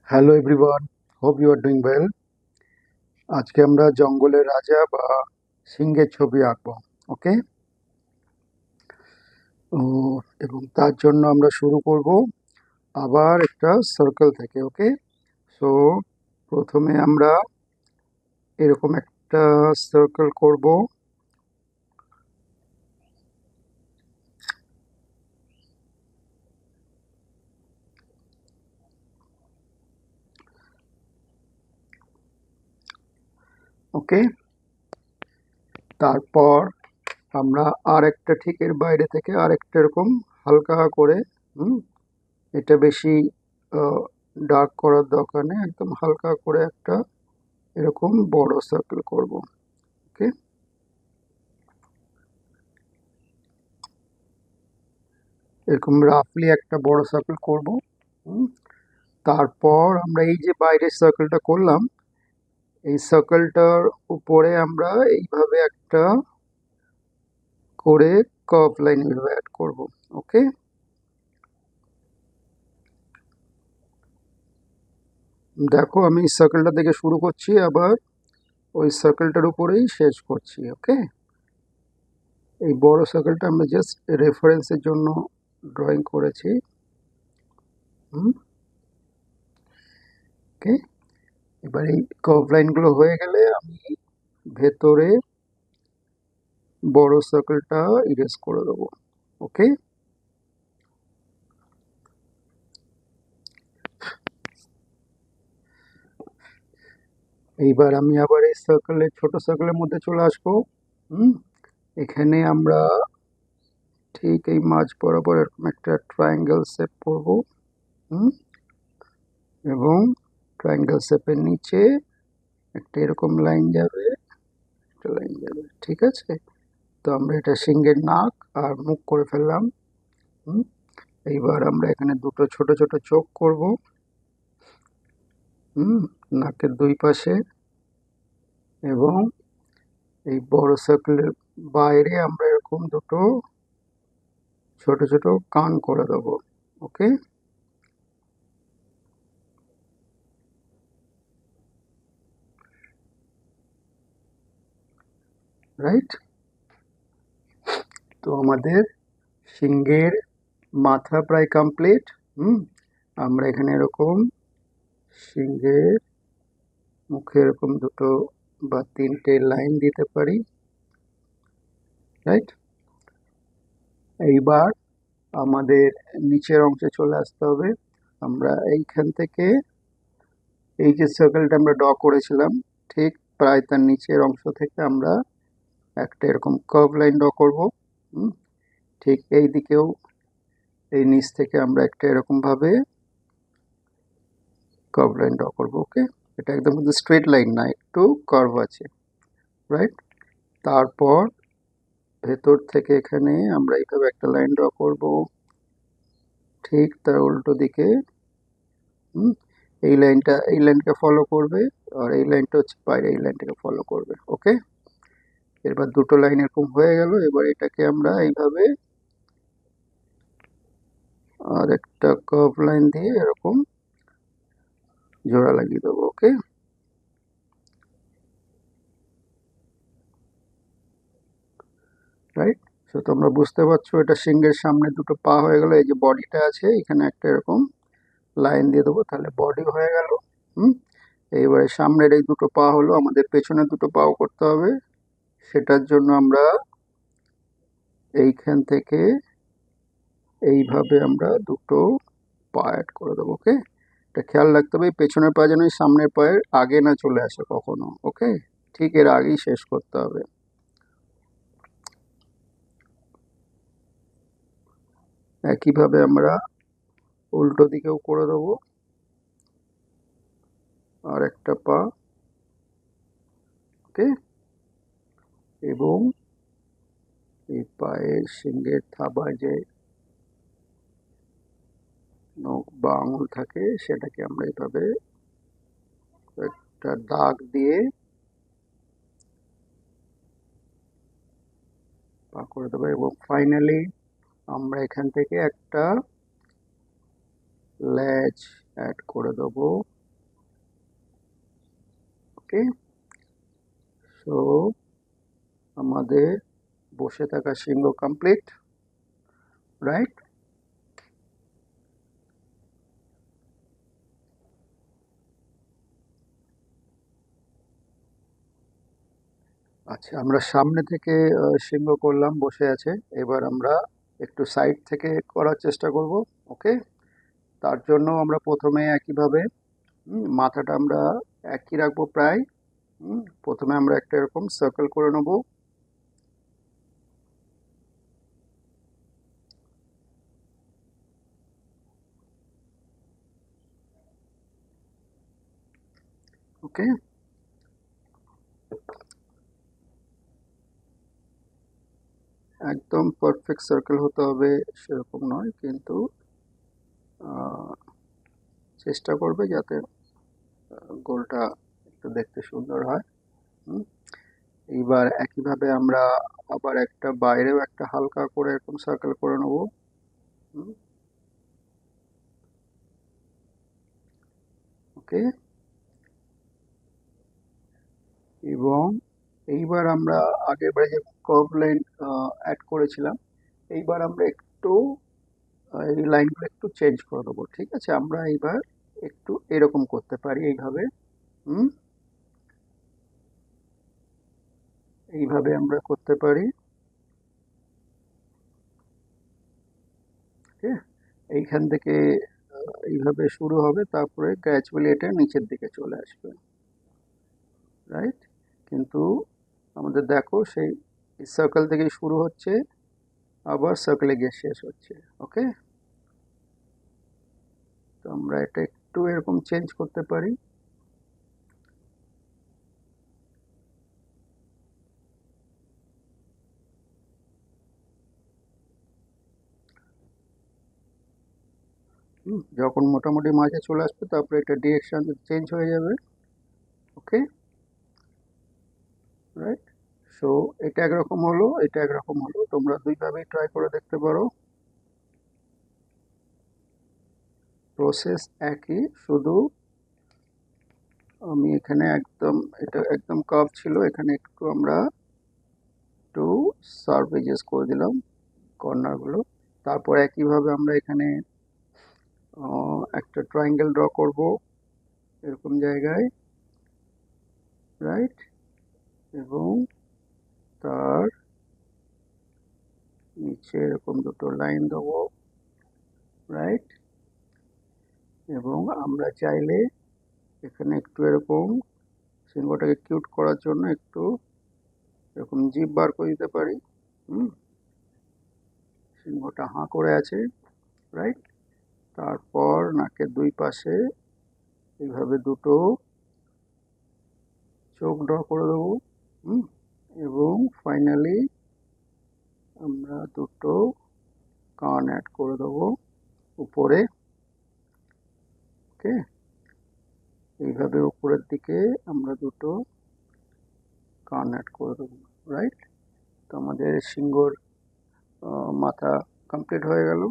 Hello everyone, hope you are doing well. আজকে আমরা জঙ্গলের রাজা বা সিংহের ছবি আঁকবো। ওকে, ও এবং তার জন্য আমরা শুরু করব আবার একটা সার্কেল থেকে। ওকে, সো প্রথমে আমরা এরকম একটা সার্কেল করব। ওকে, তারপর আমরা আরেকটা ঠিক এর বাইরে থেকে আরেকটা এরকম হালকা করে, এটা বেশি ডার্ক করার দরকার নেই, একদম হালকা করে একটা এরকম বড় সার্কেল করব। ওকে, এরকম রাফলি একটা বড় সার্কেল করব। তারপর আমরা এই যে বাইরের সার্কেলটা করলাম, এই সার্কেলটার উপরে আমরা এইভাবে একটা করে কার্ভ লাইন এইভাবে অ্যাড করব। ওকে, দেখো আমি এই সার্কেলটা থেকে শুরু করছি, আবার ওই সার্কেলটার উপরেই শেষ করছি। ওকে, এই বড় সার্কেলটা আমরা জাস্ট রেফারেন্সের জন্য ড্রয়িং করেছি। ওকে, এবার এই কার্ভ লাইনগুলো হয়ে গেলে আমি ভেতরে বড় সার্কেলটা ইরেজ করে দেবো। ওকে, এইবার আমি আবার এই সার্কেলের ছোট সার্কেলের মধ্যে চলে আসবো। এখানে আমরা ঠিক এই মাঝ বরাবর এরকম একটা ট্রায়াঙ্গেল শেপ করব। এবং ট্রায়াঙ্গেল শেপের নিচে একটা এরকম লাইন যাবে, একটা লাইন যাবে। ঠিক আছে, তো আমরা এটা সিংহের নাক আর মুখ করে ফেললাম। এইবার আমরা এখানে দুটো ছোট ছোট চোখ করব নাকের দুই পাশে, এবং এই বড় সার্কেলের বাইরে আমরা এরকম দুটো ছোট ছোট কান করে দেবো। ওকে, রাইট। তো আমাদের সিংহের মাথা প্রায় কমপ্লিট। আমরা এখানে এরকম সিংহের মুখে এরকম দুটো বা তিনটে লাইন দিতে পারি। রাইট, এইবার আমাদের নিচের অংশে চলে আসতে হবে। আমরা এইখান থেকে এই যে সার্কেলটা আমরা ড্র করেছিলাম, ঠিক প্রায় তার নিচের অংশ থেকে আমরা একটা এরকম কার্ভ লাইন ড্র করব। ঠিক এই দিকেও এই নিচ থেকে আমরা একটা এরকম ভাবে কার্ভ লাইন ড্র করবো। ওকে, এটা একদম কিন্তু স্ট্রেট লাইন না, একটু কার্ভ আছে। রাইট, তারপর ভেতর থেকে এখানে আমরা এইভাবে একটা লাইন ড্র করব, ঠিক তার উল্টো দিকে। এই লাইনকে ফলো করবে, আর এই লাইনটা হচ্ছে বাইরে, এই লাইনটাকে ফলো করবে। ওকে, এবার দুটো লাইন এরকম হয়ে গেল। এবার এটাকে আমরা এইভাবে আর একটা কার্ভ লাইন দিয়ে এরকম জোড়া লাগিয়ে দেবো। ওকে, রাইট। সো তোমরা বুঝতে পারছো এটা সিংহের সামনে দুটো পা হয়ে গেল। এই যে বডিটা আছে, এখানে একটা এরকম লাইন দিয়ে দেবো, তাহলে বডি হয়ে গেল। এইবারে সামনের এই দুটো পা হলো, আমাদের পেছনের দুটো পাও করতে হবে। সেটার জন্য আমরা এইখান থেকে এইভাবে আমরা দুটো পা অ্যাড করে দেবো। ওকে, এটা খেয়াল রাখতে হবে পেছনের পা যেন সামনের পায়ের আগে না চলে আসে কখনো। ওকে, ঠিক এর আগেই শেষ করতে হবে। একইভাবে আমরা উল্টো দিকেও করে দেবো আর একটা পা। ওকে, এবং এই পায়ের সিংহের থাবায় যে নখ বা আঙুল থাকে, সেটাকে আমরা এইভাবে একটা দাগ দিয়ে পা করে দেবো। এবং ফাইনালি আমরা এখান থেকে একটা ল্যাচ অ্যাড করে দেবো। ওকে, সো আমাদের বসে থাকা সিংহ কমপ্লিট, রাইট? আচ্ছা, আমরা সামনে থেকে সিংহ করলাম, বসে আছে। এবার আমরা একটু সাইড থেকে করার চেষ্টা করব। ওকে, তার জন্য আমরা প্রথমে একইভাবে মাথাটা আমরা একই রাখবো প্রায়। প্রথমে আমরা একটা এরকম সার্কেল করে নেব। ওকে, একদম পারফেক্ট সার্কেল হতে হবে সেরকম নয়, কিন্তু আহ, চেষ্টা করবে যাতে গোলটা একটু দেখতে সুন্দর হয়। হুম, এইবার একইভাবে আমরা আবার একটা বাইরেও একটা হালকা করে এরকম সার্কেল করে নেব। ওকে, এবং এইবার আমরা আগের বারে যে কার্ভ লাইন অ্যাড করেছিলাম, এইবার আমরা একটু এই লাইনগুলো একটু চেঞ্জ করে দেবো। ঠিক আছে, আমরা এইবার একটু এরকম করতে পারি, এইভাবে। হুম, এইভাবে আমরা করতে পারি। ঠিক আছে? এইখান থেকে এইভাবে শুরু হবে, তারপরে গ্র্যাজুয়ালি এটা নিচের দিকে চলে আসবে, রাইট? কিন্তু আমাদের দেখো সেই সার্কেল থেকে শুরু হচ্ছে, আবার সার্কেলে গিয়ে শেষ হচ্ছে। ওকে, তো আমরা এটা একটু এরকম চেঞ্জ করতে পারি। যখন মোটামুটি মাঝে চলে আসবে, তারপরে এটা ডিরেকশন চেঞ্জ হয়ে যাবে। ওকে, রাইট? সো এটা একরকম হলো, এটা একরকম হলো। তোমরা দুইভাবেই ট্রাই করে দেখতে পারো, প্রসেস একই, শুধু আমি এখানে একদম, এটা একদম কার্ভ ছিল, এখানে একটু আমরা একটু শার্প এজেস করে দিলাম কর্নারগুলো। তারপর একইভাবে আমরা এখানে একটা ট্রায়াঙ্গেল ড্র করব এরকম জায়গায়, রাইট? এবং তার নিচে এরকম দুটো লাইন দেবো, রাইট? এবং আমরা চাইলে এখানে একটু এরকম সিংহটাকে কিউট করার জন্য একটু এরকম জিভ বার করে দিতে পারি। হুম, সিংহটা হাঁ করে আছে, রাইট? তারপর নাকের দুই পাশে এইভাবে দুটো চোখ ড্র করে দেবো। হুম, এবং ফাইনালি আমরা দুটো কান অ্যাড করে দেবো উপরে। ওকে, এইভাবে উপরের দিকে আমরা দুটো কান অ্যাড করে দেবো, রাইট? তো আমাদের সিংহর মাথা কমপ্লিট হয়ে গেল।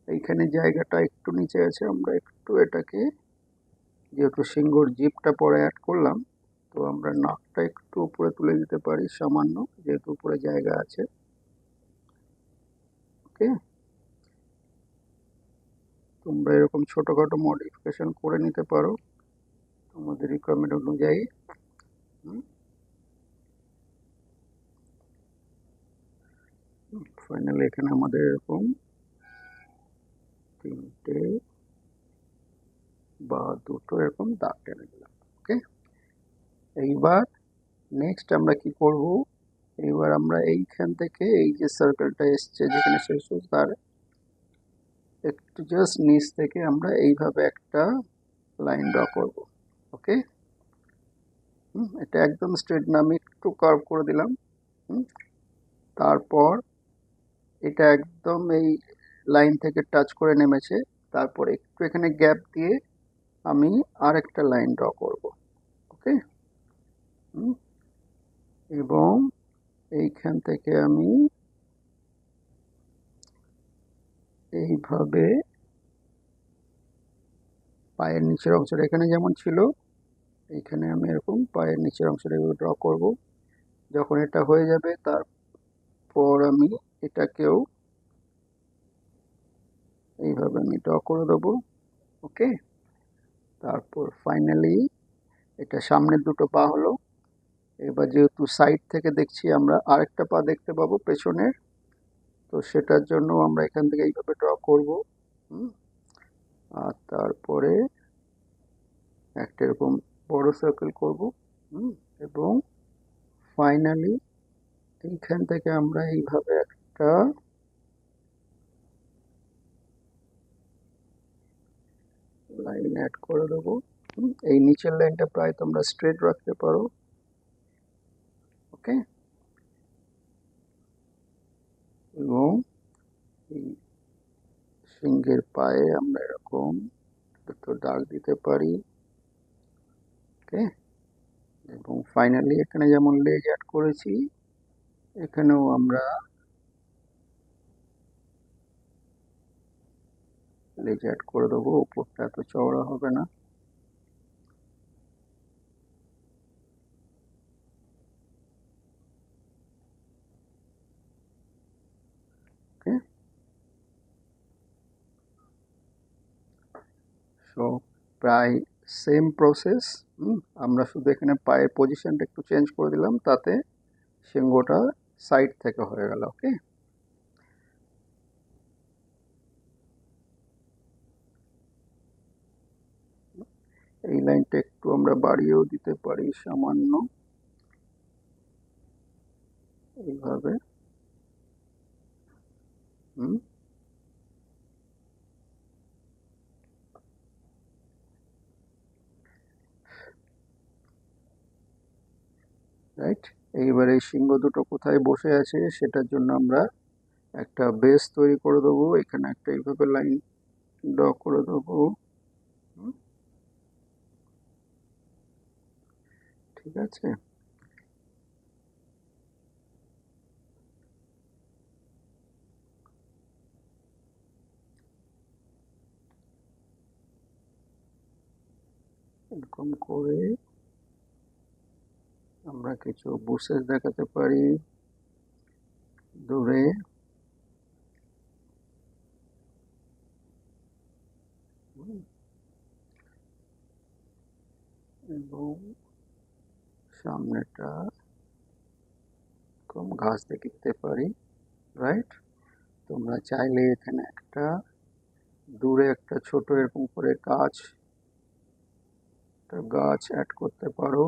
এইখানে জায়গাটা একটু নিচে আছে, আমরা একটু এটাকে, যেহেতু সিংহর জিভটা পরে অ্যাড করলাম, তো আমরা নাকটা একটু উপরে তুলে দিতে পারি সামান্য, যেহেতু উপরে জায়গা আছে। ওকে, তোমরা এরকম ছোটখাটো মডিফিকেশন করে নিতে পারো তোমাদের রিকোয়ারমেন্ট অনুযায়ী। ফাইনালি এখানে আমাদের এরকম তিনটে বা দুটো এরকম দাগ টেনে দিলাম। ওকে, এইবার নেক্সট আমরা কি করব, এইবার আমরা এইখান থেকে এই যে সার্কেলটা এসছে যেখানে শেষ হচ্ছে, তার একটু জাস্ট নিচ থেকে আমরা এইভাবে একটা লাইন ড্র করব। ওকে, এটা একদম স্ট্রেট না, আমি একটু কার্ভ করে দিলাম। তারপর এটা একদম এই লাইন থেকে টাচ করে নেমেছে, তারপর একটু এখানে গ্যাপ দিয়ে আমি আর একটা লাইন ড্র করব। ওকে, এবং এইখান থেকে আমি এইভাবে পায়ের নিচের অংশটা এখানে যেমন ছিল, এইখানে আমি এরকম পায়ের নিচের অংশটা ড্র করব। যখন এটা হয়ে যাবে তারপর আমি এটাকেও এইভাবে আমি ড্র করে দেবো। ওকে, তারপর ফাইনালি এটা সামনের দুটো পা হলো। এবার যেহেতু সাইড থেকে দেখছি আমরা আরেকটা পা দেখতে পাবো পেছনের, তো সেটার জন্য আমরা এখান থেকে এইভাবে ড্র করব। আর তারপরে একটা এরকম বড় সার্কেল করব। এবং ফাইনালি এইখান থেকে আমরা এইভাবে একটা লাইন অ্যাড করে দেবো। এই নিচের লাইনটা প্রায় তোমরা স্ট্রেট রাখতে পারো। ওকে, এবং এই সিংহের পায়ে আমরা এরকম দুটো দাগ দিতে পারি। ওকে, এবং ফাইনালি এখানে যেমন লেজ অ্যাড করেছি এখানেও আমরা লেজ অ্যাড করে দেবো। উপরটা এত চওড়া হবে না। ওকে, সো প্রায় সেম প্রসেস। আমরা শুধু এখানে পায়ের পজিশনটা একটু চেঞ্জ করে দিলাম, তাতে সিংহটা সাইড থেকে হয়ে গেল। ওকে, এই লাইনটা একটু আমরা বাড়িয়েও দিতে পারি সামান্য, এইভাবে। রাইট, এইবার এই সিংহ দুটো কোথায় বসে আছে সেটার জন্য আমরা একটা বেস তৈরি করে দেবো। এখানে একটা এইভাবে লাইন ড্র করে দেবো। ঠিক আছে, এরকম করে আমরা কিছু বুশেস দেখাতে পারি দূরে। এবং সামনেটা কম ঘাস দেখে দিতে পারি। রাইট, তোমরা চাইলে এখানে একটা দূরে একটা ছোট এরকম করে গাছ অ্যাড করতে পারো।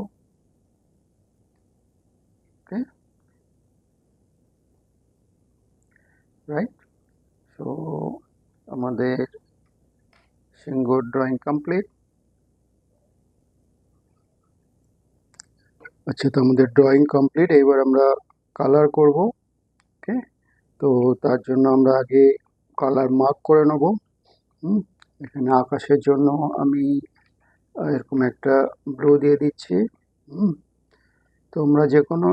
ওকে, রাইট, সো আমাদের সিংহ ড্রয়িং কমপ্লিট। আচ্ছা, তো আমাদের ড্রয়িং কমপ্লিট। এবার আমরা কালার করব। ওকে, তো তার জন্য আমরা আগে কালার মার্ক করে নেব। এখানে আকাশের জন্য আমি এরকম একটা ব্লু দিয়ে দিচ্ছি। তোমরা যে কোনো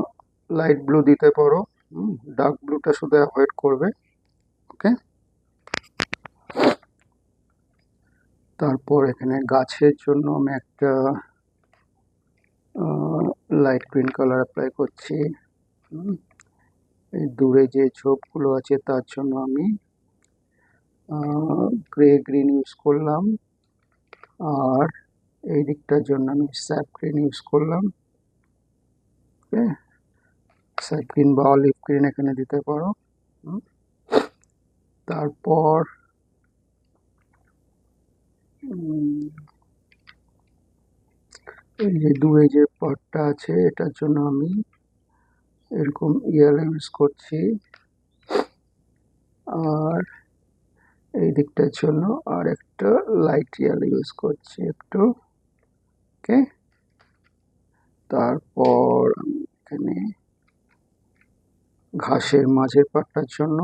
লাইট ব্লু দিতে পারো। ডার্ক ব্লুটা শুধু অ্যাভয়েড করবে। ওকে, তারপর এখানে গাছের জন্য আমি একটা লাইট গ্রিন কালার অ্যাপ্লাই করছি। এই দূরে যে ঝোপগুলো আছে তার জন্য আমি গ্রে গ্রিন ইউজ করলাম, আর এই দিকটার জন্য আমি স্যাপ গ্রিন ইউজ করলাম। ওকে, স্যাপ গ্রিন বা অলিভ গ্রিন এখানে দিতে পারো। তারপর এই যে দূরে যে পার্টটা আছে এটার জন্য আমি এরকম ইয়েলো ইউজ করছি, আর এই দিকটার জন্য আর একটা লাইট ইয়েলো ইউজ করছি একটু। ওকে, তারপর আমি এখানে ঘাসের মাঝের পার্টটার জন্য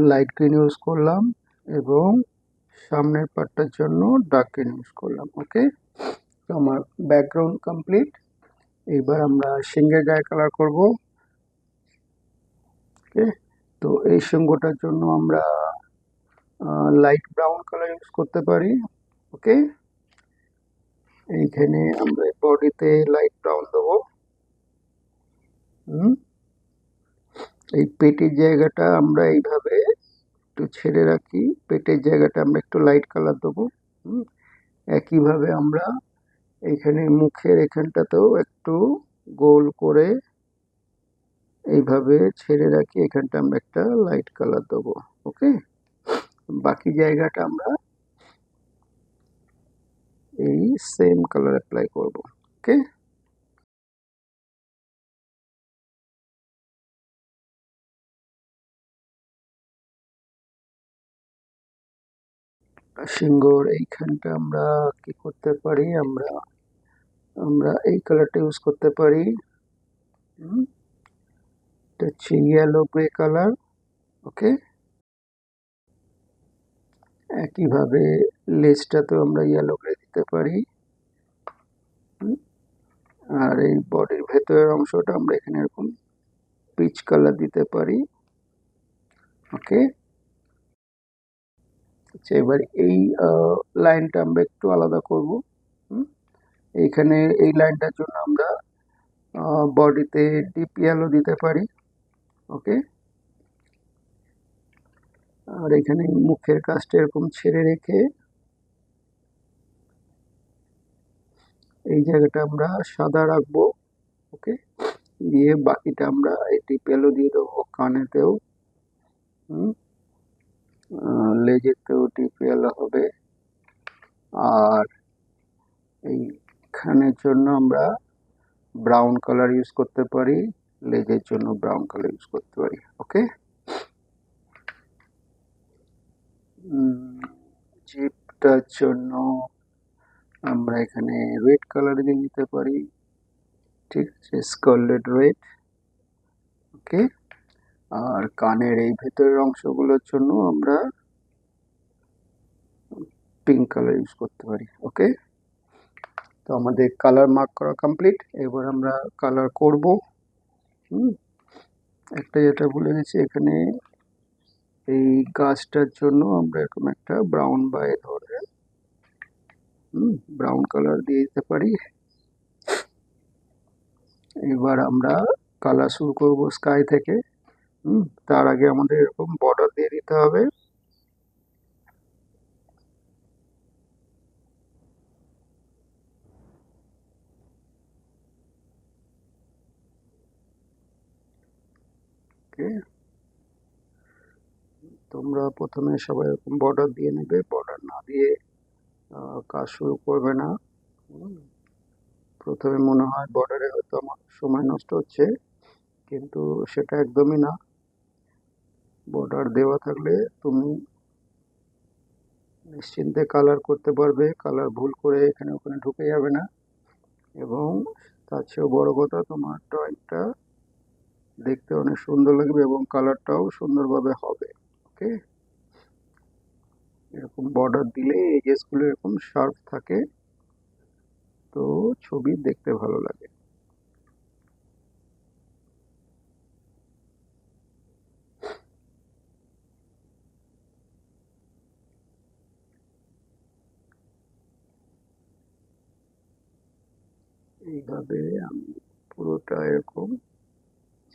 লাইট গ্রিন ইউজ করলাম, এবং সামনের পার্টটার জন্য ডার্ক গ্রিন ইউজ করলাম। ওকে, তো আমার ব্যাকগ্রাউন্ড কমপ্লিট। এবার আমরা সিংহের গায়ে কালার করব। ওকে, তো এই সিংহটার জন্য আমরা লাইট ব্রাউন কালার ইউজ করতে পারি। ওকে, এইখানে আমরা বডিতে লাইট ব্রাউন দেবো। এই পেটের জায়গাটা আমরা এইভাবে একটু ছেড়ে রাখি, পেটের জায়গাটা আমরা একটু লাইট কালার দেবো। একইভাবে আমরা এইখানে মুখের এখানটাতেও একটু গোল করে এইভাবে ছেড়ে রাখি, এখানটা আমরা একটা লাইট কালার দেবো। ওকে, বাকি জায়গাটা আমরা এই সেম কালার অ্যাপ্লাই করব। ওকে, সিংহর এইখানটা আমরা কি করতে পারি, আমরা আমরা এই কালারটা ইউজ করতে পারি। এটা হচ্ছে ইয়েলো গ্রে কালার। ওকে, একইভাবে লেজটাতেও আমরা ইয়েলো গ্রে দিতে পারি। আর এই বডির ভেতরের অংশটা আমরা এখানে এরকম পিচ কালার দিতে পারি। ওকে, আচ্ছা, এবার এই লাইনটা আমরা একটু আলাদা করব। এইখানে এই লাইনটার জন্য আমরা বডিতে ডিপ ইয়েলো দিতে পারি। ওকে, আর এখানে মুখের কাজটা এরকম ছেড়ে রেখে এই জায়গাটা আমরা সাদা রাখবো। ওকে, দিয়ে বাকিটা আমরা এই ডিপ ইয়েলো দিয়ে দেবো কানেতেও, লেজেতেও ডিপ ইয়েলো হবে। আর এইখানের জন্য আমরা ব্রাউন কালার ইউজ করতে পারি, লেজের জন্য ব্রাউন কালার ইউজ করতে পারি। ওকে, জিপটার জন্য আমরা এখানে রেড কালার দিয়ে নিতে পারি। ঠিক আছে, স্কারলেট রেড। ওকে, আর কানের এই ভেতরের অংশগুলোর জন্য আমরা পিঙ্ক কালার ইউজ করতে পারি। ওকে, তো আমাদের কালার মার্ক করা কমপ্লিট। এবার আমরা কালার করব। একটা যেটা ভুলে গেছি, এখানে এই গাছটার জন্য আমরা এরকম একটা ব্রাউন বা এ ধরনের ব্রাউন কালার দিয়ে দিতে পারি। এবার আমরা কালার শুরু করব স্কাই থেকে। তার আগে আমাদের এরকম বর্ডার দিয়ে দিতে হবে। ওকে, তোমরা প্রথমে সবাই এরকম বর্ডার দিয়ে নেবে, বর্ডার না দিয়ে কাজ শুরু করবে না। প্রথমে মনে হয় বর্ডারে হয়তো আমার সময় নষ্ট হচ্ছে, কিন্তু সেটা একদমই না। বর্ডার দেওয়া থাকলে তুমি নিশ্চিন্তে কালার করতে পারবে, কালার ভুল করে এখানে ওখানে ঢুকে যাবে না, এবং তার চেয়েও বড় কথা, তোমার ড্রয়িংটা দেখতে অনেক সুন্দর লাগবে এবং কালারটাও সুন্দরভাবে হবে। ওকে, এরকম বর্ডার দিলে এজেসগুলো এরকম শার্প থাকে, তো ছবি দেখতে ভালো লাগে। এইভাবে আমি পুরোটা এরকম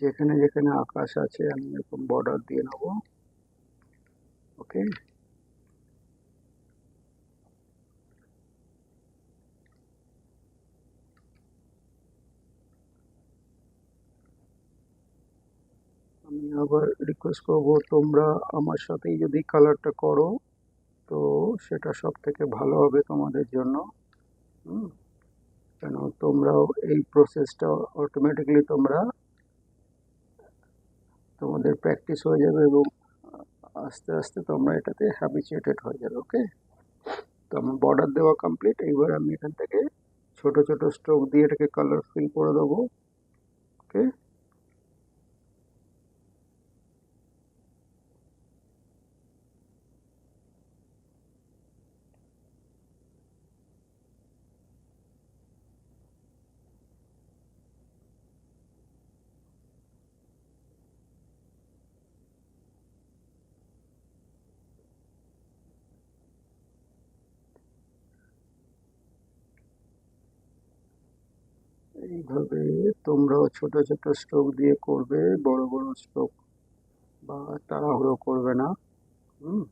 যেখানে যেখানে আকাশ আছে আমি এরকম বর্ডার দিয়ে নেব। ওকে, আমি আবার রিকোয়েস্ট করব, তোমরা আমার সাথেই যদি কালারটা করো তো সেটা সব থেকে ভালো হবে তোমাদের জন্য। কেন, তোমরাও এই প্রসেসটা অটোমেটিকলি তোমাদের প্র্যাকটিস হয়ে যাবে এবং আস্তে আস্তে তোমরা এটাতে হ্যাবিচুয়েটেড হয়ে যাবে। ওকে, তো আমার বর্ডার দেওয়া কমপ্লিট। এইবার আমি এখান থেকে ছোট ছোট স্ট্রোক দিয়ে এটাকে কালার ফিল করে দেবো। ওকে, এইভাবে তোমরাও ছোট ছোট স্ট্রোক দিয়ে করবে, বড় বড় স্ট্রোক বা তাড়াহুড়ো করবে না। হুম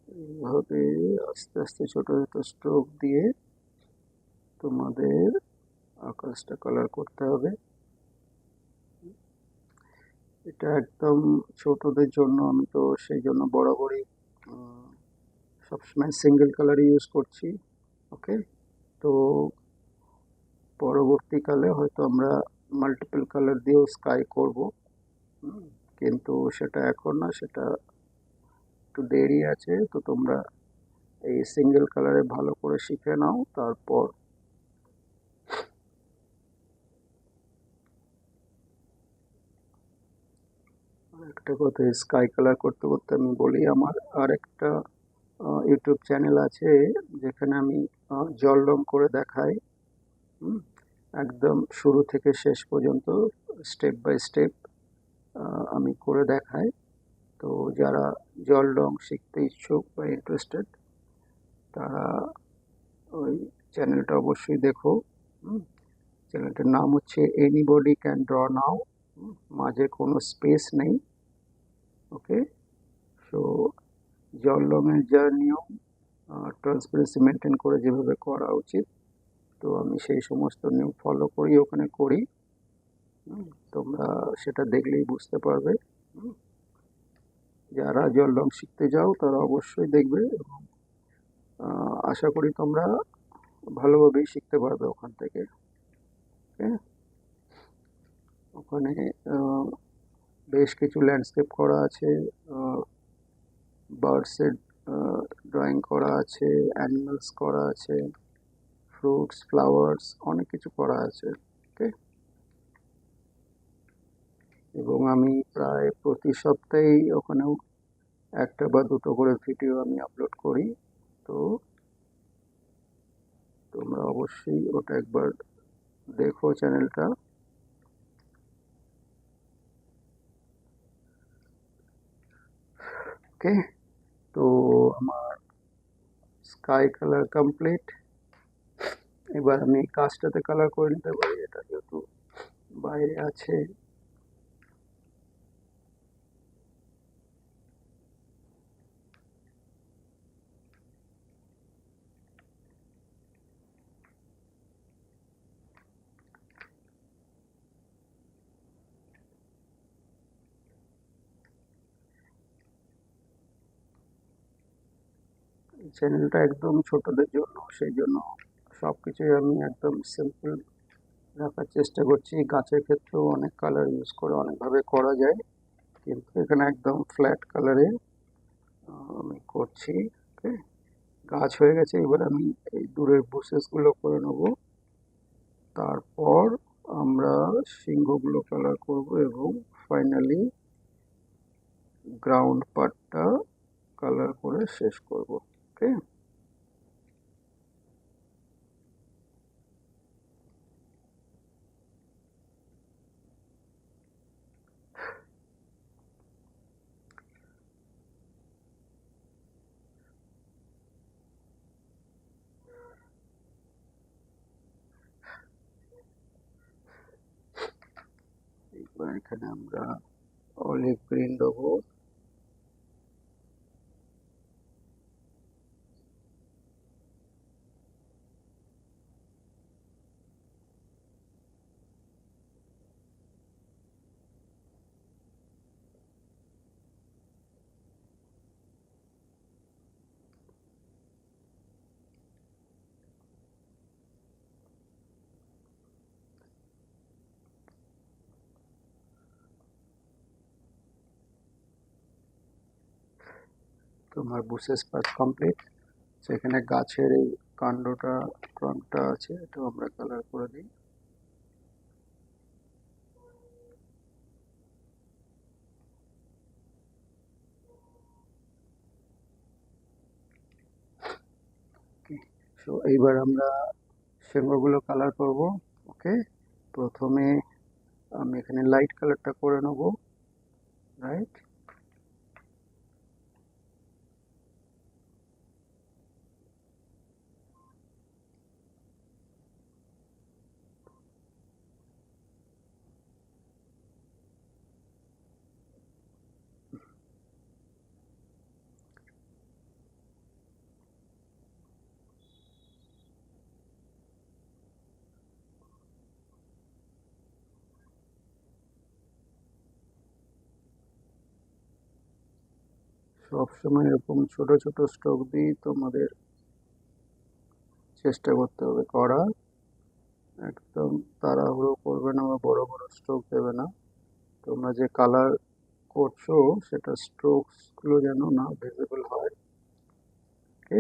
এইভাবে আস্তে আস্তে ছোট ছোট স্ট্রোক দিয়ে তোমাদের আকাশটা কালার করতে হবে। এটা একদম ছোটদের জন্য, আমি তো সেই জন্য বরাবরই সবসময় সিঙ্গেল কালার ইউজ করছি। ওকে, তো পরবর্তীকালে হয়তো আমরা মাল্টিপল কালার দিয়েও স্কাই করব। হুম, কিন্তু সেটা এখন না, সেটা একটু দেরি আছে। তো তোমরা এই সিঙ্গেল কালারে ভালো করে শিখে নাও, তারপর একটা কথা, স্কাই কালার করতে করতে আমি বলি, আমার আর একটা ইউটিউব চ্যানেল আছে যেখানে আমি জল রং করে দেখাই। হুম, একদম শুরু থেকে শেষ পর্যন্ত স্টেপ বাই স্টেপ আমি করে দেখাই। তো যারা জল রং শিখতে ইচ্ছুক বা ইন্টারেস্টেড, তারা ওই চ্যানেলটা অবশ্যই দেখো। হুম, চ্যানেলটার নাম হচ্ছে এনিবডি ক্যান ড্র নাও, মাঝে কোনো স্পেস নেই। ওকে, সো জল রঙের যা নিয়ম, ট্রান্সপারেন্সি মেনটেন করে যেভাবে করা উচিত, তো আমি সেই সমস্ত নিয়ম ফলো করি, ওখানে করি। তোমরা সেটা দেখলেই বুঝতে পারবে। হুম, যারা জল রং শিখতে যাও তারা অবশ্যই দেখবে, এবং আশা করি তোমরা ভালোভাবেই শিখতে পারবে ওখান থেকে। ওকে, ওখানে আহ, বেশ কিছু ল্যান্ডস্কেপ করা আছে, বার্ডসের ড্রয়িং করা আছে, অ্যানিমালস করা আছে, ফ্রুটস, ফ্লাওয়ার্স, অনেক কিছু করা আছে। ওকে, এবং আমি প্রায় প্রতি সপ্তাহেই ওখানেও একটা বা দুটো করে ভিডিও আমি আপলোড করি। তো তোমরা অবশ্যই ওটা একবার দেখো, চ্যানেলটা। ওকে, তো আমার স্কাই কালার কমপ্লিট। এবার আমি কাজটাতে কালার করে নিতে পারি, এটা যেহেতু বাইরে আছে। চ্যানেলটা একদম ছোটদের জন্য, সেই জন্য সবকিছুই আমি একদম সিম্পল রাখার চেষ্টা করছি। গাছের ক্ষেত্রেও অনেক কালার ইউজ করে অনেকভাবে করা যায়, কিন্তু এখানে একদম ফ্ল্যাট কালারে আমি করছি। ওকে, গাছ হয়ে গেছে, এবার আমি এই দূরের বুশেসগুলো করে নেব। তারপর আমরা সিংহগুলো কালার করব, এবং ফাইনালি গ্রাউন্ড পার্টটা কালার করে শেষ করব। ওকে, এবার এখানে আমরা অলিভ গ্রিন দেবো। তোমার বুশেস পার্ট কমপ্লিট। সেখানে গাছের এই কাণ্ডটা, ট্রাঙ্কটা আছে, এটা আমরা কালার করে দিই। সো এইবার আমরা সিংহগুলো কালার করব। ওকে, প্রথমে আমি এখানে লাইট কালারটা করে নেব। রাইট, সবসময় এরকম ছোট ছোট স্ট্রোক দিয়ে তোমাদের চেষ্টা করতে হবে করার। একদম তাড়াহুড়ো করবে না বা বড় বড় স্ট্রোক দেবে না। তোমরা যে কালার করছো সেটা স্ট্রোকস গুলো যেন না ভিজিবল হয়। ওকে,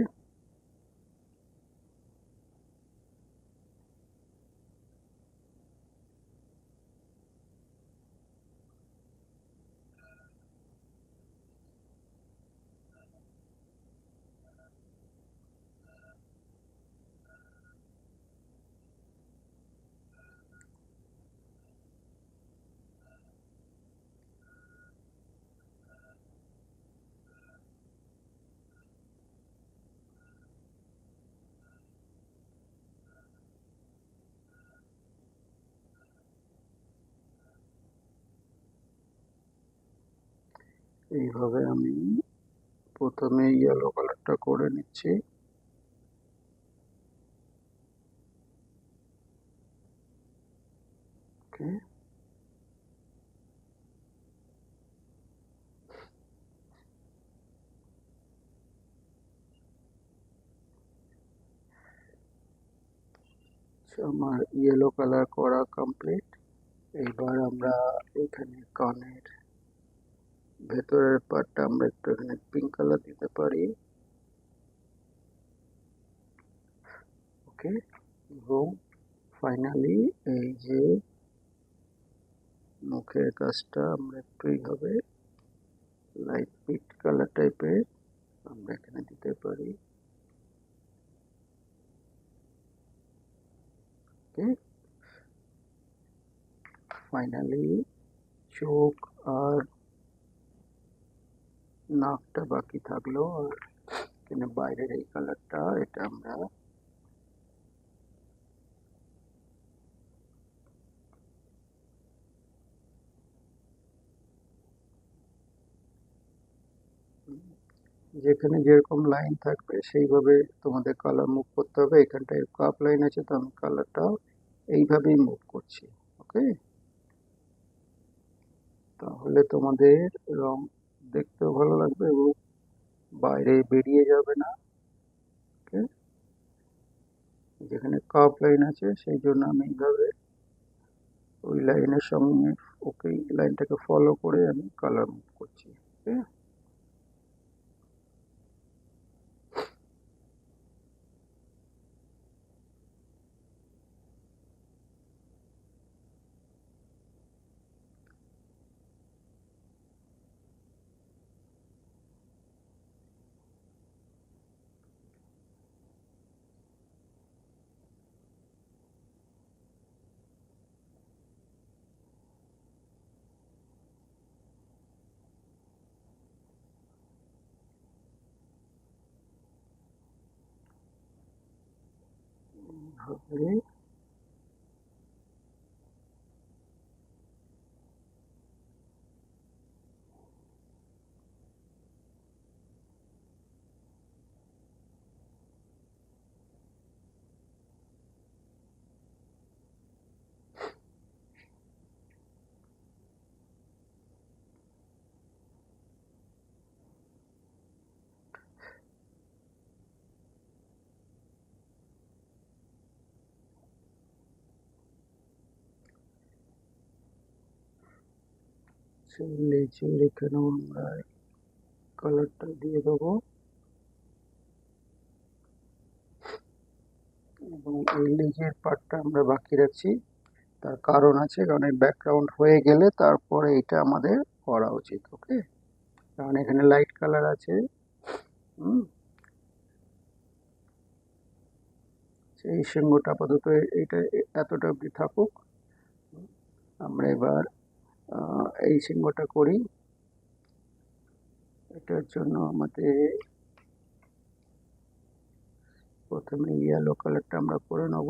এইভাবে আমি প্রথমে ইয়েলো কালারটা করে নিচ্ছি। ওকে, আমার ইয়েলো কালার করা কমপ্লিট। এইবার আমরা এখানে কানের ভেতরের পার্টটা আমরা একটু এখানে পিঙ্ক কালার দিতে পারি। ওকে, এবং ফাইনালি এই যে মুখের কাজটা আমরা একটু এইভাবে লাইট পিট কালার টাইপের আমরা এখানে দিতে পারি। ওকে, ফাইনালি চোখ আর নাকটা বাকি থাকলো। আর এখানে বাইরের এই কালারটা এটা আমরা যেখানে যেরকম লাইন থাকবে সেইভাবে তোমাদের কালার মুভ করতে হবে। এখানটায় কাপ লাইন আছে তো আমি কালারটা এইভাবেই মুভ করছি। ওকে, তাহলে তোমাদের রং দেখতেও ভালো লাগবে এবং বাইরে বেরিয়ে যাবে না। ওকে, যেখানে কাপ লাইন আছে সেই জন্য আমি এইভাবে ওই লাইনের সঙ্গে ওকে লাইনটাকে ফলো করে আমি কালার মুভ করছি। ওকে, এইভাবে লেজের এখানেও আমরা কালারটা দিয়ে দেবো এবং এই লেজের পার্টটা আমরা বাকি রাখছি। তার কারণ আছে, কারণ এই ব্যাকগ্রাউন্ড হয়ে গেলে তারপরে এটা আমাদের করা উচিত। ওকে, কারণ এখানে লাইট কালার আছে। হুম, এই সিংহটা আপাতত এইটা এতটা অবধি থাকুক। আমরা এবার এই সিংহটা করি। এটার জন্য আমাদের প্রথমে ইয়েলো কালারটা আমরা করে নেব।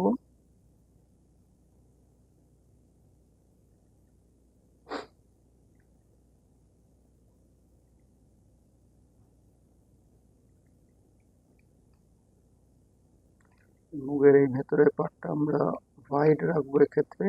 মুগের এই ভেতরের পার্টটা আমরা হোয়াইট রাখবো এক্ষেত্রে।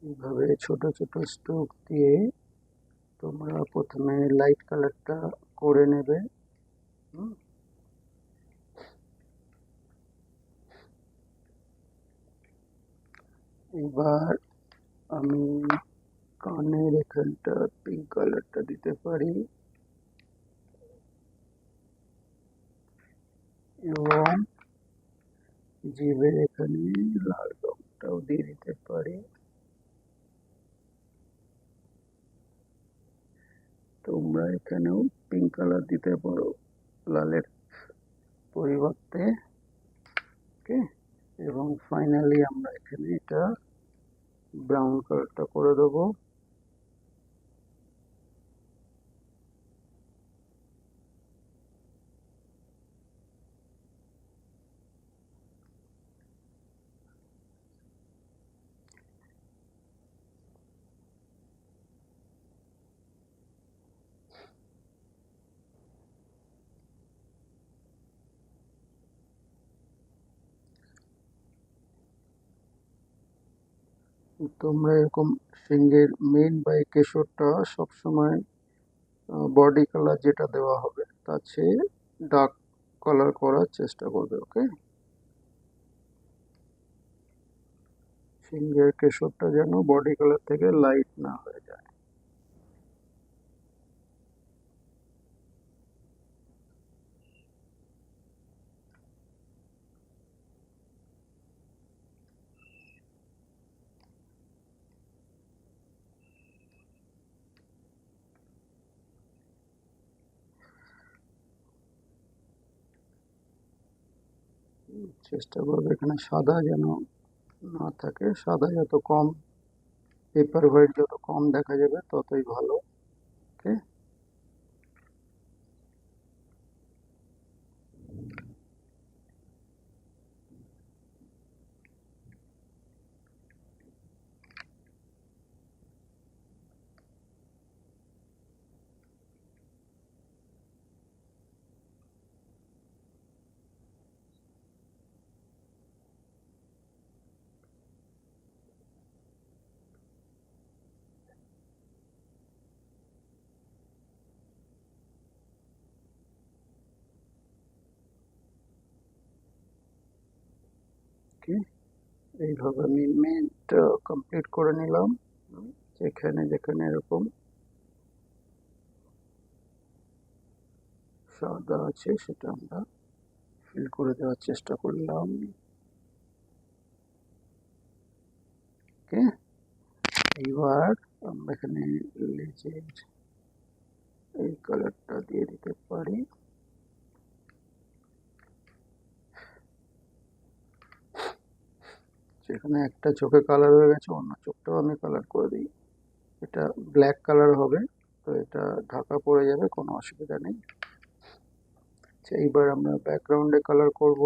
এইভাবে ছোট ছোট স্ট্রোক দিয়ে তোমরা প্রথমে লাইট কালারটা করে নেবে। এবার আমি কানের এখানটা পিঙ্ক কালারটা দিতে পারি এবং জিভের এখানে লাল রংটাও দিয়ে দিতে পারি। তোমরা এখানেও পিঙ্ক কালার দিতে পারো লালের পরিবর্তে। ওকে, এবং ফাইনালি আমরা এখানে এটা ব্রাউন কালারটা করে দেবো। তোমরা এরকম সিংহের মেন বা এই কেশরটা সবসময় বডি কালার যেটা দেওয়া হবে তার চেয়ে ডার্ক কালার করার চেষ্টা করবে। ওকে, সিংহের কেশরটা যেন বডি কালার থেকে লাইট না হয়ে যায়। চেষ্টা করবে এখানে সাদা যেন না থাকে, সাদা যত কম, পেপার হোয়াইট যত কম দেখা যাবে ততই ভালো। ওকে, ওকে, এইভাবে আমি মেনটা কমপ্লিট করে নিলাম। যেখানে যেখানে এরকম সাদা আছে সেটা আমরা ফিল করে দেওয়ার চেষ্টা করলাম। ওকে, এইবার আমরা এখানে লেজের এই কালারটা দিয়ে দিতে পারি। যেখানে একটা চোখে কালার হয়ে গেছে অন্য চোখটাও আমি কালার করে দিই। এটা ব্ল্যাক কালার হবে, তো এটা ঢাকা পড়ে যাবে, কোনো অসুবিধা নেই। আচ্ছা, এইবার আমরা ব্যাকগ্রাউন্ডে কালার করব।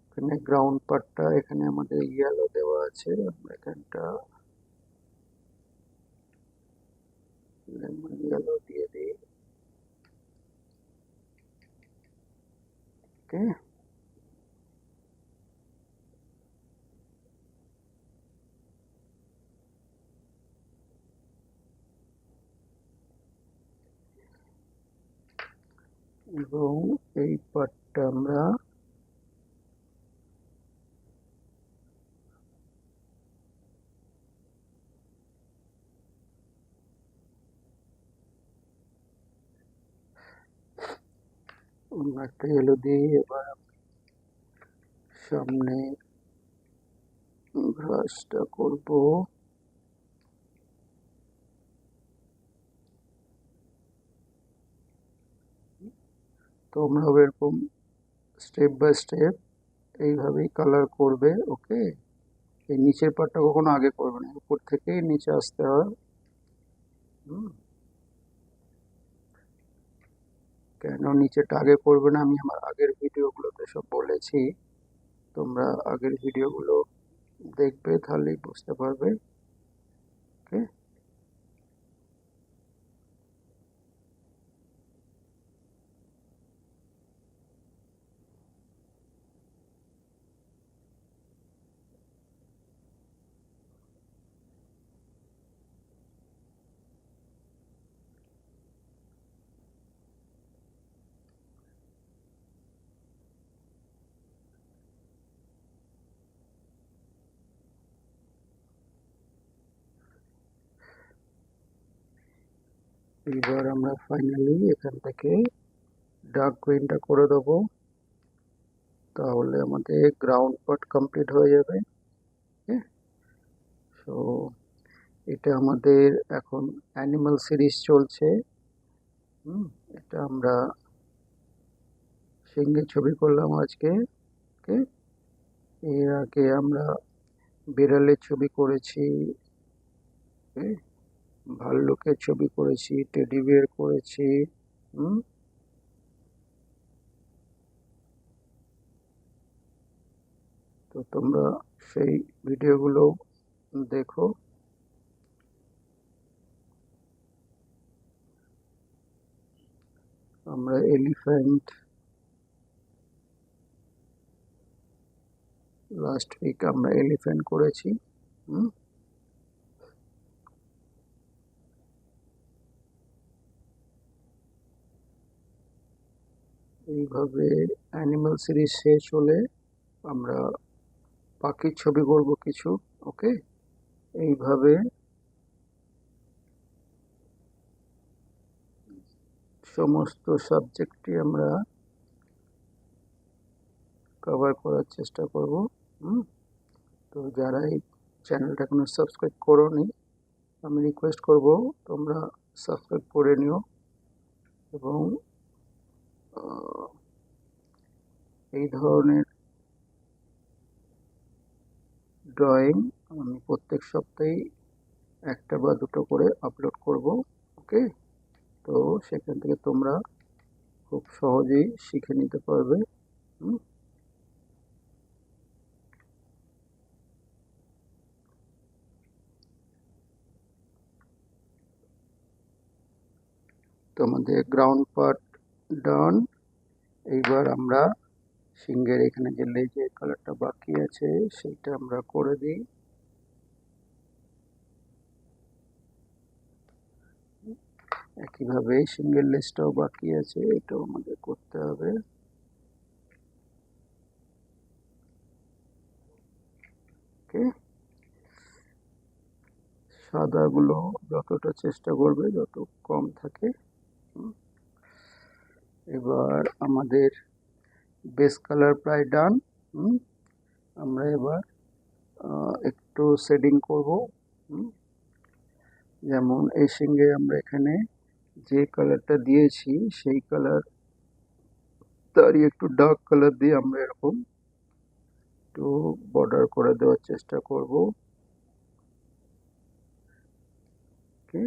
এখানে গ্রাউন্ড পার্টটা এখানে আমাদের ইয়েলো দেওয়া আছে, আমরা এখানটা লেমন ইয়েলো দিয়ে দিই। ওকে, এবং এই পার্টটা আমরা একটা ইয়েলো দিই। এবার সামনে ব্রাশটা করব। তোমরাও এরকম স্টেপ বাই স্টেপ এইভাবেই কালার করবে। ওকে, এই নিচের পার্টটা কখনো আগে করবে না, উপর থেকেই নিচে আসতে হয়। কেন নিচেটা আগে করবে না আমি আমার আগের ভিডিওগুলোতে সব বলেছি, তোমরা আগের ভিডিওগুলো দেখবে তাহলেই বুঝতে পারবে। ওকে, এবার আমরা ফাইনালি এখান থেকে ডার্ক গ্রিনটা করে দেবো, তাহলে আমাদের গ্রাউন্ড পার্ট কমপ্লিট হয়ে যাবে। ওকে, সো এটা আমাদের এখন অ্যানিমাল সিরিজ চলছে। এটা আমরা সিংহের ছবি করলাম আজকে। ওকে, এর আগে আমরা বিড়ালের ছবি করেছি, ওকে, ভাল্লুকের ছবি করেছি, টেডি বিয়ার করেছি। হুম তো তোমরা সেই ভিডিওগুলো দেখো। আমরা এলিফ্যান্ট লাস্ট উইক আমরা এলিফ্যান্ট করেছি। হুম এইভাবে অ্যানিমাল সিরিজ শেষ হলে আমরা পাখির ছবি করব কিছু। ওকে, এইভাবে সমস্ত সাবজেক্টই আমরা কভার করার চেষ্টা করব। হুম তো যারা এই চ্যানেলটা এখনো সাবস্ক্রাইব করোনি, আমি রিকোয়েস্ট করব তোমরা সাবস্ক্রাইব করে নিও, এবং এই ধরনের ড্রয়িং আমি প্রত্যেক সপ্তাহেই একটা বা দুটো করে আপলোড করব। ওকে, তো সেখান থেকে তোমরা খুব সহজেই শিখে নিতে পারবে। হুম তো আমাদের গ্রাউন্ড পার্ট ডান। এইবার আমরা সিংহের এখানে যে লেজের কালারটা বাকি আছে সেটা আমরা করে দিই। একইভাবে সিংহের লেজটাও বাকি আছে, এটাও আমাদের করতে হবে। ওকে, সাদাগুলো যতটা চেষ্টা করবে যত কম থাকে। এবার আমাদের বেস কালার প্রায় ডান। আমরা এবার একটু শেডিং করব। যেমন এই সিংহে আমরা এখানে যে কালারটা দিয়েছি সেই কালার তারই একটু ডার্ক কালার দিয়ে আমরা এরকম একটু বর্ডার করে দেওয়ার চেষ্টা করব। ওকে,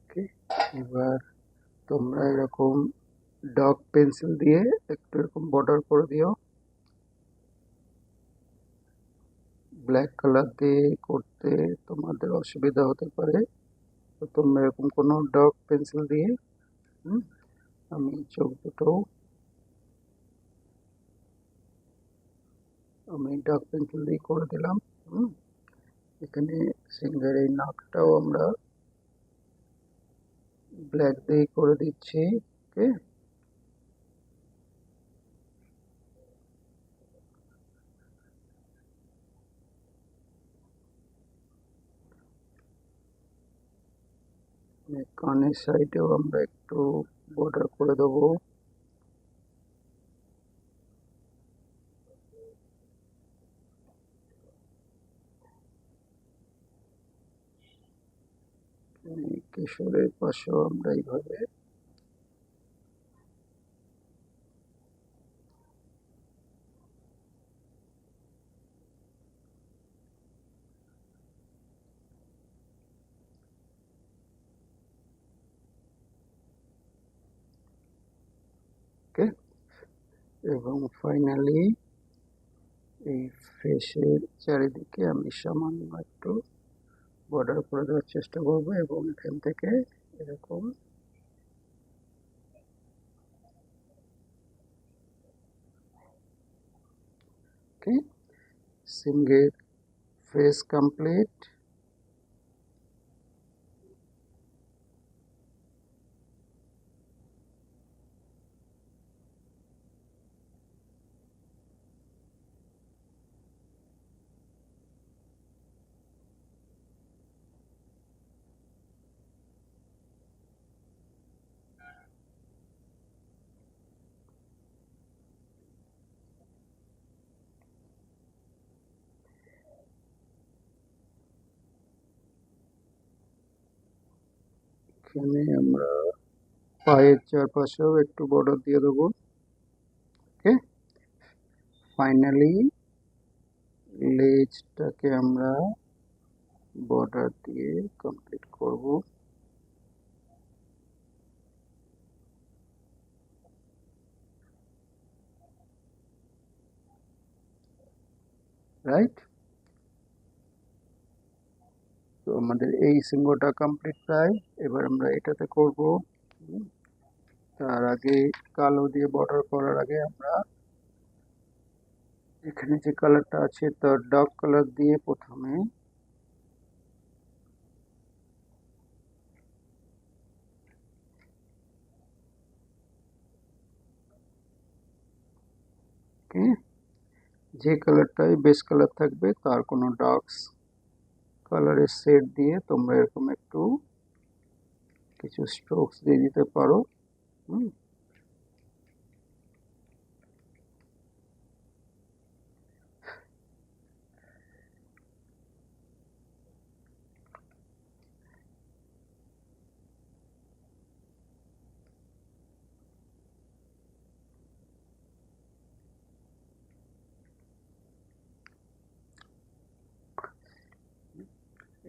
ওকে, এবার তোমরা এরকম ডার্ক পেন্সিল দিয়ে একটু এরকম বর্ডার করে দিও। ব্ল্যাক কালার দিয়ে করতে তোমাদের অসুবিধা হতে পারে, তো তোমরা এরকম কোনো ডার্ক পেন্সিল দিয়ে হুম, আমি চোখ দুটো আমি ডার্ক পেন্সিল দিয়ে করে দিলাম। হুম, এখানে সিংহের এই নাকটাও আমরা ব্ল্যাক দিয়ে করে দিচ্ছি। ওকে, কানের সাইডেও আমরা একটু বর্ডার করে দেবো। কিশোরের পাশেও আমরা এইভাবে ওকে, এবং ফাইনালি এই ফেসের চারিদিকে আমি সামান্য একটু বর্ডার করে দেওয়ার চেষ্টা করবো এবং এখান থেকে এরকম ওকে, সিংহের ফেস কমপ্লিট। এখানে আমরা পায়ের চারপাশেও একটু বর্ডার দিয়ে দেবো। ওকে, ফাইনালি লেজটাকে আমরা বর্ডার দিয়ে কমপ্লিট করব। রাইট, তো আমাদের এই সিংহটা কমপ্লিট প্রায়। এবার আমরা এটাতে করব। তার আগে কালো দিয়ে বর্ডার করার আগে আমরা এখানে যে কালারটা আছে তার ডার্ক কালার দিয়ে প্রথমে যে কালারটাই বেস কালার থাকবে তার কোনো ডার্ক কালারের শেড দিয়ে তোমরা এরকম একটু কিছু স্ট্রোকস দিয়ে দিতে পারো। হুম,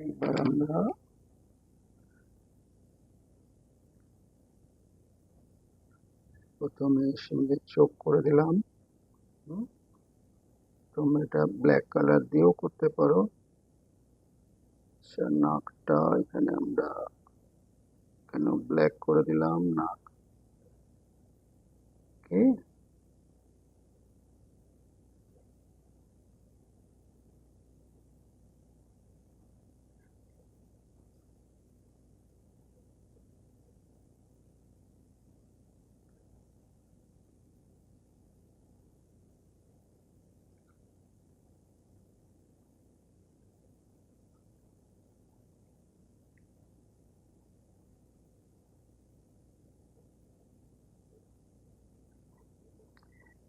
এইবার আমরা প্রথমে সিংহের চোখ করে দিলাম। হুম, তোমরা এটা ব্ল্যাক কালার দিয়েও করতে পারো। নাকটা এখানে আমরা কেন ব্ল্যাক করে দিলাম নাককে।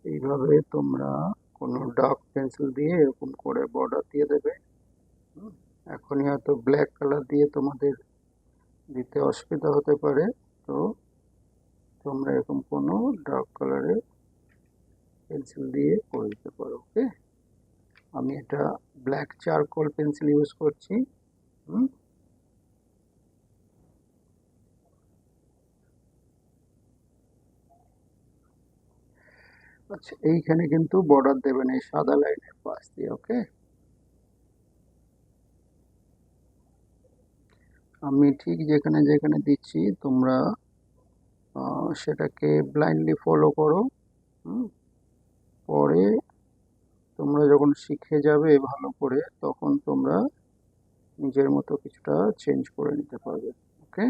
এইভাবে তোমরা কোনো ডার্ক পেন্সিল দিয়ে এরকম করে বর্ডার দিয়ে দেবে। হুম, এখনই হয়তো ব্ল্যাক কালার দিয়ে তোমাদের দিতে অসুবিধা হতে পারে, তো তোমরা এরকম কোনো ডার্ক কালারের পেন্সিল দিয়ে করে দিতে পারো। ওকে, আমি এটা ব্ল্যাক চারকোল পেন্সিল ইউজ করছি। হুম, আচ্ছা, এইখানে কিন্তু বর্ডার দেবেন এই সাদা লাইনের পাশ দিয়ে। ওকে, আমি ঠিক যেখানে যেখানে দিচ্ছি তোমরা সেটাকে ব্লাইন্ডলি ফলো করো। হুম, পরে তোমরা যখন শিখে যাবে ভালো করে তখন তোমরা নিজের মতো কিছুটা চেঞ্জ করে নিতে পারবে। ওকে,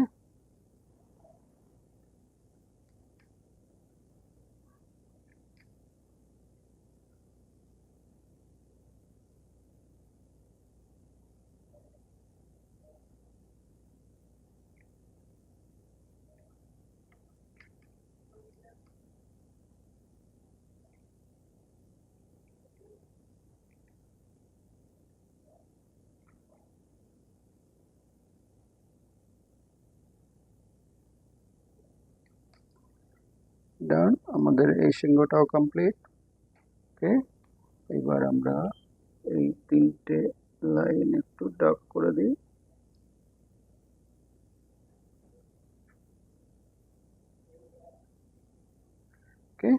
ডান। আমাদের এই সিংহটাও কমপ্লিট। ওকে, এবার আমরা এই তিনটে লাইন একটু ডার্ক করে দিই। ওকে,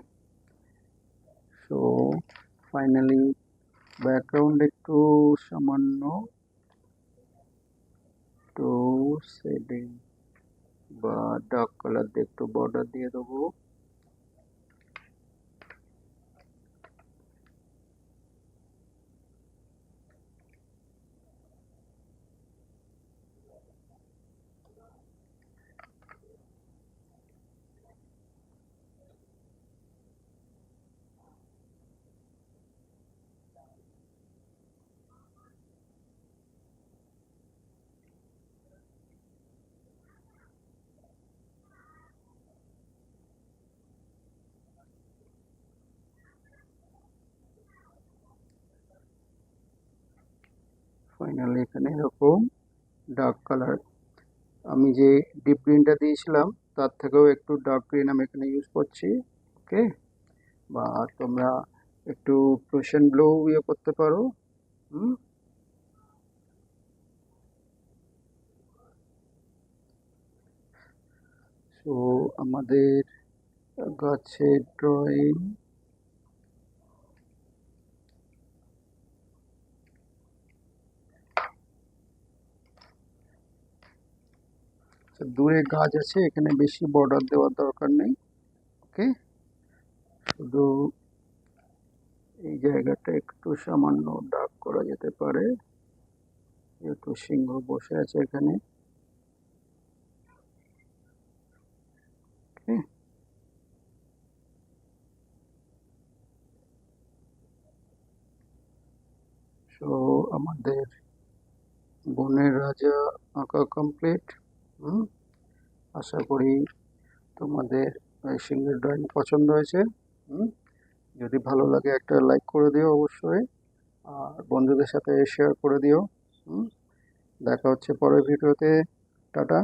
সো ফাইনালি ব্যাকগ্রাউন্ড একটু সামান্য একটু শেডিং বা ডার্ক কালার দিয়ে একটু বর্ডার দিয়ে দেবো। ফাইনালি এখানে এরকম ডার্ক কালার, আমি যে ডিপ গ্রিনটা দিয়েছিলাম তার থেকেও একটু ডার্ক গ্রিন আমি এখানে ইউজ করছি। ওকে, বা তোমরা একটু প্রোশন ব্লু ইয়ে করতে পারো। হুম, সো আমাদের গাছের ড্রয়িং দূরে গাছ আছে, এখানে বেশি বর্ডার দেওয়ার দরকার নেই। ওকে, শুধু এই জায়গাটা একটু সামান্য ডার্ক করা যেতে পারে, যেহেতু সিংহ বসে আছে এখানে। ওকে, সো আমাদের বনের রাজা আঁকা কমপ্লিট। হুম, আশা করি তোমাদের এই সিংহের ড্রয়িং পছন্দ হয়েছে। হুম, যদি ভালো লাগে একটা লাইক করে দিও অবশ্যই, আর বন্ধুদের সাথে শেয়ার করে দিও। হুম, দেখা হচ্ছে পরের ভিডিওতে। টাটা।